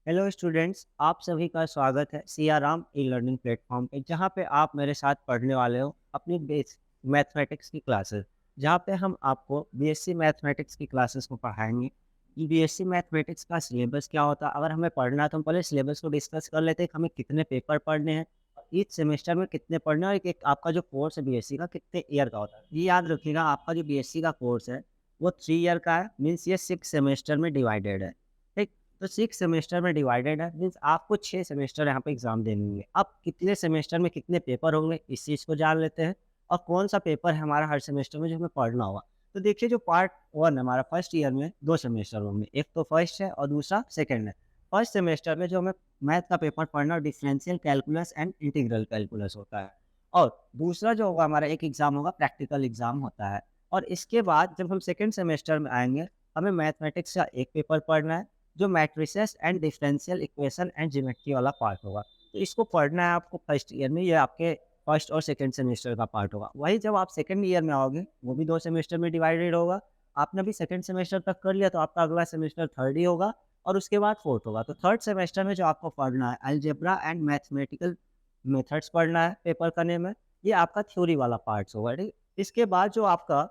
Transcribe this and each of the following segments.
Hello students, आप सभी का स्वागत है Siya Ram e learning platform पे, जहाँ पे आप मेरे साथ पढ़ने वाले हो अपनी बेस मैथमेटिक्स की क्लासेस। जहाँ पे हम आपको बीएससी मैथमेटिक्स की क्लासेस को पढ़ाएंगे कि बीएससी मैथमेटिक्स का सिलेबस क्या होता है। अगर हमें पढ़ना है तो हम पहले सिलेबस को डिस्कस कर लेते हैं कि हमें कितने पेपर पढ़ने हैं और ईच सेमेस्टर में कितने पढ़ने हैं, और एक आपका जो कोर्स है बीएससी का कितने ईयर का होता है। ये याद रखिएगा, आपका जो बीएससी का कोर्स है वो 3 ईयर का है, मीन्स ये 6 सेमेस्टर में डिवाइडेड है। ठीक, तो 6 सेमेस्टर में डिवाइडेड है, मीन्स आपको 6 सेमेस्टर यहाँ पे एग्ज़ाम देने होंगे। अब कितने सेमेस्टर में कितने पेपर होंगे इस चीज़ को जान लेते हैं, और कौन-सा पेपर है हमारा हर सेमेस्टर में जो हमें पढ़ना होगा। तो देखिए, जो पार्ट 1 है हमारा, फर्स्ट ईयर में 2 सेमेस्टर होंगे, एक तो फर्स्ट है और दूसरा सेकंड है। फर्स्ट सेमेस्टर में जो हमें मैथ का पेपर पढ़ना, differential calculus and integral calculus होता है, और दूसरा जो होगा हमारा एक एग्ज़ाम होगा, प्रैक्टिकल एग्ज़ाम होता है। और इसके बाद जब हम सेकंड सेमेस्टर में आएँगे, हमें मैथमेटिक्स का एक पेपर पढ़ना है, जो matrices and differential equation and geometry वाला पार्ट होगा। तो इसको पढ़ना है आपको फर्स्ट ईयर में, ये आपके फर्स्ट और सेकंड सेमेस्टर का पार्ट होगा। वही जब आप सेकंड ईयर में आओगे, वो भी 2 सेमेस्टर में डिवाइडेड होगा। आपने अभी सेकंड सेमेस्टर तक कर लिया, तो आपका अगला सेमेस्टर थर्ड ही होगा और उसके बाद फोर्थ होगा। तो थर्ड सेमेस्टर में जो आपको पढ़ना है, अलजेब्रा एंड मैथमेटिकल मेथड्स पढ़ना है पेपर का नेम है। ये आपका थ्योरी वाला पार्ट्स होगा, ठीक। इसके बाद जो आपका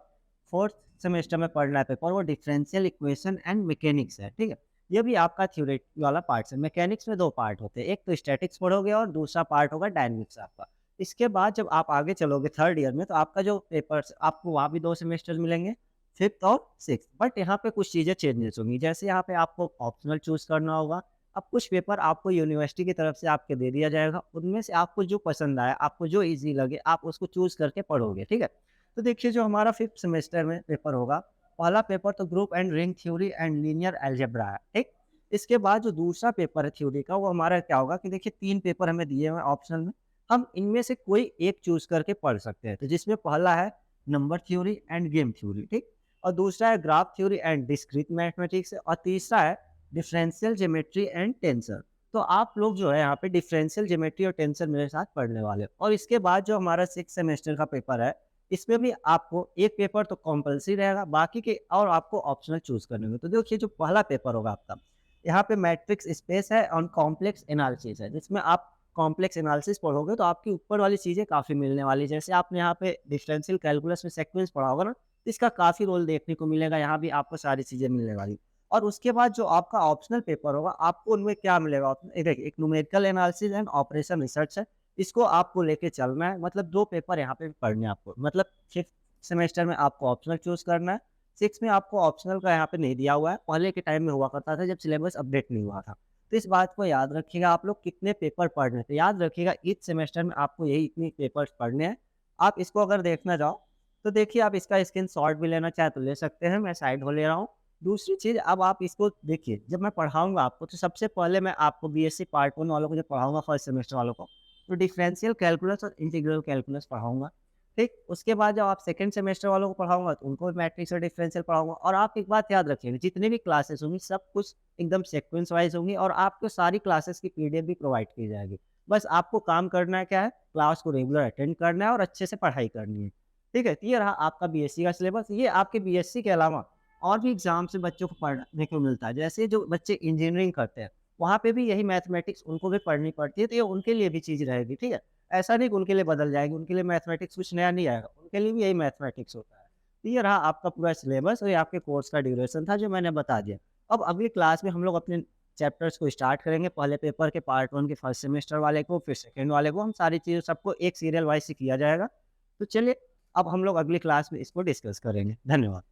फोर्थ सेमेस्टर में पढ़ना है पेपर, वो डिफरेंशियल इक्वेशन एंड मैकेनिक्स है, ठीक है। ये भी आपका थ्योरी वाला पार्ट है। मैकेनिक्स में 2 पार्ट होते हैं, एक तो स्टैटिक्स पढ़ोगे और दूसरा पार्ट होगा डायनामिक्स आपका। इसके बाद जब आप आगे चलोगे थर्ड ईयर में, तो आपका जो पेपर्स आपको वहाँ भी 2 सेमेस्टर मिलेंगे, फिफ्थ और सिक्स्थ। बट यहाँ पे कुछ चीज़ें चेंजेस होंगी, जैसे यहाँ पे आपको ऑप्शनल चूज़ करना होगा। अब कुछ पेपर आपको यूनिवर्सिटी की तरफ से आपके दे दिया जाएगा, उनमें से आपको जो पसंद आए, आपको जो ईज़ी लगे, आप उसको चूज़ करके पढ़ोगे, ठीक है। तो देखिए, जो हमारा फिफ्थ सेमेस्टर में पेपर होगा, पहला पेपर तो group and ring theory and linear algebra है, ठीक। इसके बाद जो दूसरा पेपर है थ्योरी का, वो हमारा क्या होगा कि देखिए, 3 पेपर हमें दिए हुए हैं ऑप्शनल में। हम इनमें से कोई एक चूज़ करके पढ़ सकते हैं। तो जिसमें पहला है number theory end game theory, ठीक। और दूसरा है graph theory and discrete mathematics, और तीसरा है डिफरेंशियल ज्योमेट्री एंड टेंसर। तो आप लोग जो है यहाँ पे डिफरेंशियल ज्योमेट्री और टेंसर मेरे साथ पढ़ने वाले हो। और इसके बाद जो हमारा 6 सेमेस्टर का पेपर है, इसमें भी आपको एक पेपर तो कंपल्सरी रहेगा, बाकी के और आपको ऑप्शनल चूज़ करने होंगे। तो देखिए, जो पहला पेपर होगा आपका, यहाँ पे मैट्रिक्स स्पेस है और कॉम्प्लेक्स एनालिसिस है, जिसमें आप कॉम्प्लेक्स एनालिसिस पढ़ोगे तो आपकी ऊपर वाली चीज़ें काफ़ी मिलने वाली है। जैसे आपने यहाँ पे डिफरेंशियल कैलकुलस में सीक्वेंस पढ़ा होगा ना, तो इसका काफ़ी रोल देखने को मिलेगा, यहाँ भी आपको सारी चीज़ें मिलने वाली। और उसके बाद जो आपका ऑप्शनल पेपर होगा, आपको उनमें क्या मिलेगा ऑप्शन, देखिए, एक numerical analysis and operation research है। इसको आपको लेके चलना है, मतलब 2 पेपर यहाँ पे पढ़ने हैं आपको। मतलब 5th सेमेस्टर में आपको ऑप्शनल चूज़ करना है, 6 में आपको ऑप्शनल का यहाँ पे नहीं दिया हुआ है, पहले के टाइम में हुआ करता था जब सिलेबस अपडेट नहीं हुआ था। तो इस बात को याद रखिएगा, आप लोग कितने पेपर पढ़ रहे हैं। तो याद रखिएगा, ईच सेमेस्टर में आपको यही इतने पेपर्स पढ़ने हैं। आप इसको अगर देखना चाहो, तो देखिए, आप इसका स्क्रीनशॉट भी लेना चाहें तो ले सकते हैं, मैं साइड हो ले रहा हूँ। दूसरी चीज़, अब आप इसको देखिए, जब मैं पढ़ाऊँगा आपको, तो सबसे पहले मैं आपको बीएससी पार्ट 1 वालों को जब पढ़ाऊँगा, फर्स्ट सेमेस्टर वालों को, तो डिफरेंशियल कैलकुलस और इंटीग्रल कैलकुलस पढ़ाऊँगा, ठीक। उसके बाद जब आप सेकंड सेमेस्टर वालों को पढ़ाऊँगा, तो उनको मैट्रिक्स और डिफरेंशियल पढ़ाऊँगा। और आप एक बात याद रखिएगा, जितनी भी क्लासेस होंगी, सब कुछ एकदम सीक्वेंस वाइज़ होंगी, और आपको सारी क्लासेस की पीडीएफ भी प्रोवाइड की जाएगी। बस आपको काम करना है क्या है, क्लास को रेगुलर अटेंड करना है और अच्छे से पढ़ाई करनी है, ठीक है। तो ये रहा आपका बीएससी का सिलेबस। ये आपके बीएससी के अलावा और भी एग्ज़ाम से बच्चों को पढ़ने को मिलता है। जैसे जो बच्चे इंजीनियरिंग करते हैं, वहाँ पे भी यही मैथमेटिक्स उनको भी पढ़नी पड़ती है, तो ये उनके लिए भी चीज़ रहेगी, ठीक है। ऐसा नहीं कि उनके लिए बदल जाएगी, उनके लिए मैथमेटिक्स कुछ नया नहीं आएगा, उनके लिए भी यही मैथमेटिक्स होता है। तो ये रहा आपका पूरा सिलेबस, और ये आपके कोर्स का ड्यूरेशन था जो मैंने बता दिया। अब अगली क्लास में हम लोग अपने चैप्टर्स को स्टार्ट करेंगे। पहले पेपर के पार्ट 1 के फर्स्ट सेमेस्टर वाले को, फिर सेकंड वाले को, हम सारी चीज़ें सबको एक सीरियल वाइज़ से किया जाएगा। तो चलिए, अब हम लोग अगली क्लास में इसको डिस्कस करेंगे। धन्यवाद।